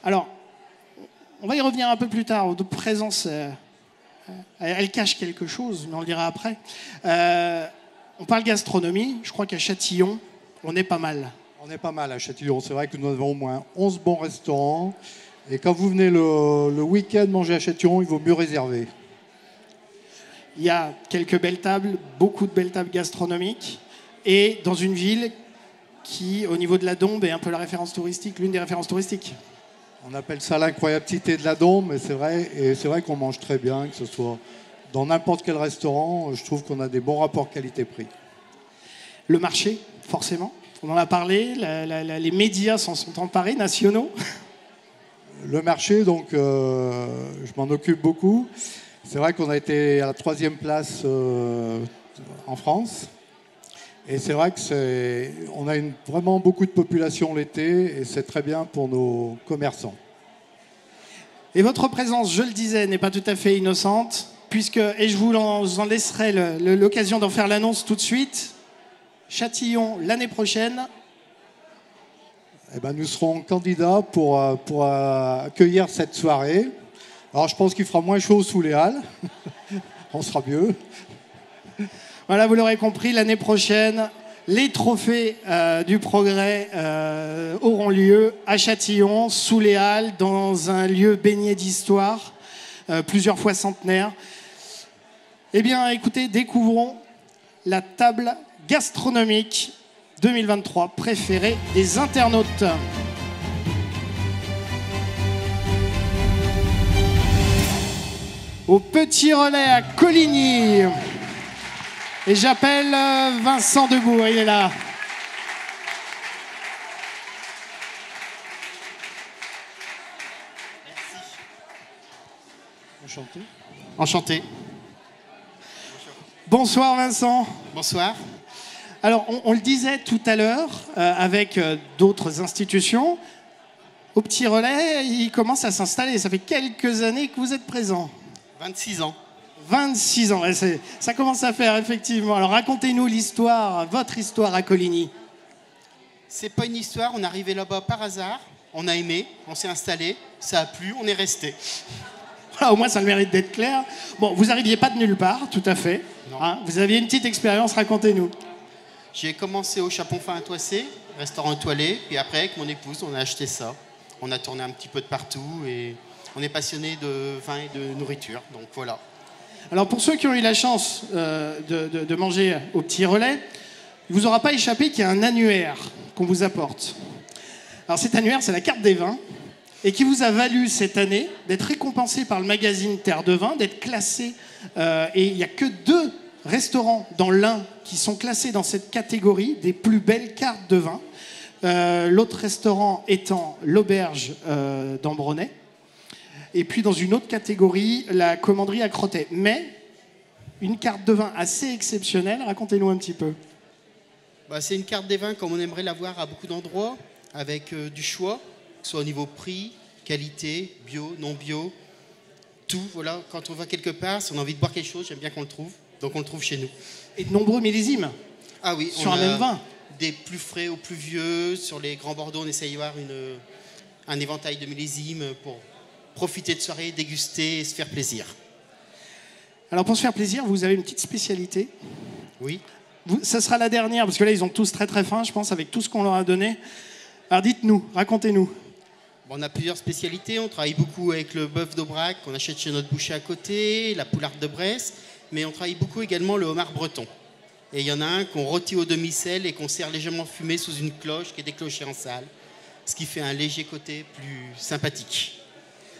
Alors, on va y revenir un peu plus tard. Votre présence, elle cache quelque chose, mais on le dira après. On parle gastronomie. Je crois qu'à Châtillon, on est pas mal. On est pas mal à Châtillon. C'est vrai que nous avons au moins 11 bons restaurants. Et quand vous venez le week-end manger à Châtillon, il vaut mieux réserver. Il y a quelques belles tables, beaucoup de belles tables gastronomiques. Et dans une ville qui, au niveau de la Dombes, est un peu la référence touristique, l'une des références touristiques. On appelle ça l'incroyable cité de la Dombes, mais c'est vrai, et c'est vrai qu'on mange très bien, que ce soit dans n'importe quel restaurant. Je trouve qu'on a des bons rapports qualité-prix. Le marché, forcément. On en a parlé, les médias s'en sont emparés, nationaux. Le marché, donc, je m'en occupe beaucoup. C'est vrai qu'on a été à la 3e place en France. Et c'est vrai qu'on a vraiment beaucoup de population l'été et c'est très bien pour nos commerçants. Et votre présence, je le disais, n'est pas tout à fait innocente, puisque, et je vous en laisserai l'occasion d'en faire l'annonce tout de suite, Châtillon, l'année prochaine. Eh ben, nous serons candidats pour accueillir cette soirée. Alors je pense qu'il fera moins chaud sous les halles. On sera mieux. Voilà, vous l'aurez compris, l'année prochaine, les trophées du progrès auront lieu à Châtillon, sous les halles, dans un lieu baigné d'histoire, plusieurs fois centenaire. Eh bien, écoutez, découvrons la table gastronomique 2023 préférée des internautes. Au Petit Relais à Coligny. Et j'appelle Vincent Debout, il est là. Merci. Enchanté. Enchanté. Bonsoir Vincent. Bonsoir. Alors, on le disait tout à l'heure, avec d'autres institutions, au Petit Relais, il commence à s'installer. Ça fait quelques années que vous êtes présent. 26 ans. 26 ans, ça commence à faire, effectivement. Alors, racontez-nous l'histoire, votre histoire à Coligny. C'est pas une histoire, on est arrivé là-bas par hasard, on a aimé, on s'est installé, ça a plu, on est resté. Voilà, au moins, ça a le mérite d'être clair. Bon, vous n'arriviez pas de nulle part, tout à fait. Hein, vous aviez une petite expérience, racontez-nous. J'ai commencé au Chapon Fin à Toissé, restaurant étoilé, et après, avec mon épouse, on a acheté ça. On a tourné un petit peu de partout, et on est passionné de vin et de nourriture, donc voilà. Alors pour ceux qui ont eu la chance de manger au Petit Relais, il ne vous aura pas échappé qu'il y a un annuaire qu'on vous apporte. Alors cet annuaire, c'est la carte des vins, et qui vous a valu cette année d'être récompensé par le magazine Terre de Vin, d'être classé, et il n'y a que 2 restaurants dans l'Ain qui sont classés dans cette catégorie des plus belles cartes de vin. L'autre restaurant étant l'Auberge d'Ambronay. Et puis dans une autre catégorie, la commanderie à Crottet. Mais une carte de vin assez exceptionnelle, racontez-nous un petit peu. Bah, c'est une carte des vins comme on aimerait l'avoir à beaucoup d'endroits, avec du choix, que ce soit au niveau prix, qualité, bio, non bio, tout. Voilà. Quand on va quelque part, si on a envie de boire quelque chose, j'aime bien qu'on le trouve. Donc on le trouve chez nous. Et de nombreux millésimes. Ah oui, sur un même vin. Des plus frais aux plus vieux. Sur les grands Bordeaux, on essaye d'avoir un éventail de millésimes pour profiter de soirée, déguster et se faire plaisir. Alors pour se faire plaisir, vous avez une petite spécialité. Oui. Ça sera la dernière, parce que là, ils ont tous très très faim, je pense, avec tout ce qu'on leur a donné. Alors dites-nous, racontez-nous. Bon, on a plusieurs spécialités. On travaille beaucoup avec le bœuf d'Aubrac qu'on achète chez notre boucher à côté, la poularde de Bresse, mais on travaille beaucoup également le homard breton. Et il y en a un qu'on rôtit au demi-sel et qu'on sert légèrement fumé sous une cloche qui est déclochée en salle, ce qui fait un léger côté plus sympathique.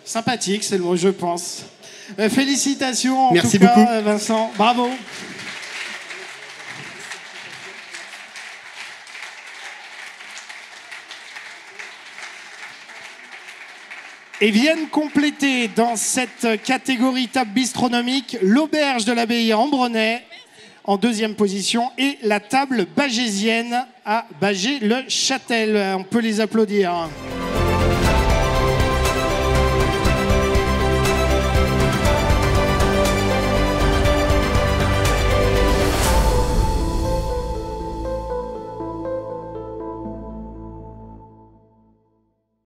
Sympathique, c'est le mot, je pense. Félicitations en Merci tout cas, beaucoup. Vincent. Bravo. Et viennent compléter dans cette catégorie table bistronomique l'auberge de l'abbaye à Ambronay en 2e position et la table bagésienne à Bagé-le-Châtel. On peut les applaudir.